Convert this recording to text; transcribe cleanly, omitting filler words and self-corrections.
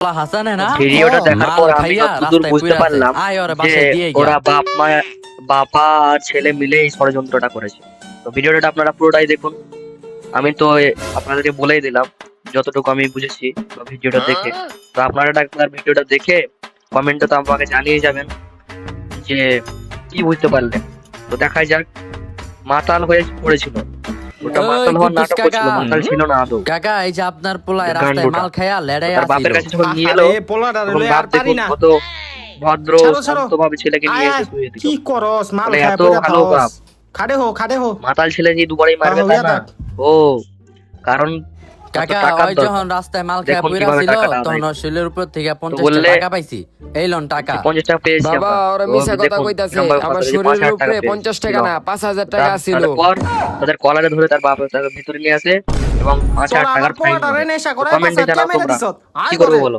হাসান है ना ভিডিওটা দেখার পর আমি যতদূর বুঝতে পারলাম যে ওরা বাবা আর ছেলে মিলে এই ষড়যন্ত্রটা করেছে। তো ভিডিওটা আপনারা পুরোটাই দেখুন। আমি তো আপনাদেরকে বলেই দিলাম যতটুকু আমি বুঝেছি ভিডিওটা দেখে। তো আপনারা একবার ভিডিওটা দেখে কমেন্টে তো আমাকে জানিয়ে যাবেন যে কি বুঝতে পারলেন। তো দেখা যাক। মাতাল হয়ে পড়েছিল, ওটা মাতাল হওয়ার নাটক করছিল, মাতাল ছিল না আদৌ। কাকা এই যে আপনার পোলায় রাস্তায় মাল খায়া লেড়াই তার বাপের কাছে যখন নিয়ে এলো তখন বাপ দেখুন কত ভদ্র শান্তভাবে ছেলেকে নিয়ে এসে শুয়ে দিল। কি করস মাল মানে খায় এত পড়ে ভালো থাকস। বাপ। খাড়ে হো মাতাল ছেলে যে দুবারই মারবে তা না। ও কারণ কাকা ওই যখন রাস্তায় মাল খায়া দেখুন পইরা কিভাবে ছিল টাকাটা তখন আদায় ওর শরীরের উপর থেকে 50 বললে, টাকা পাইছি। এই লন টাকা 50 টাকা পেয়েছি বাবা আমরা। ওরা তো মিছা কথা দেখুন, কইতাছে, এরকম ভাবে আমার কথা, যে শরীরের 5,000 উপরে টাকা 50 টাকা পেয়েছি। না 5,000 টাকা ছিল। তারপর তাদের কলারে ধরে তার বাপ তাকে ভিতরে নিয়ে আসে এবং 5,000 টাকার ফাইন করে। কমেন্টে জানাও তোমরা কি করবে বলো।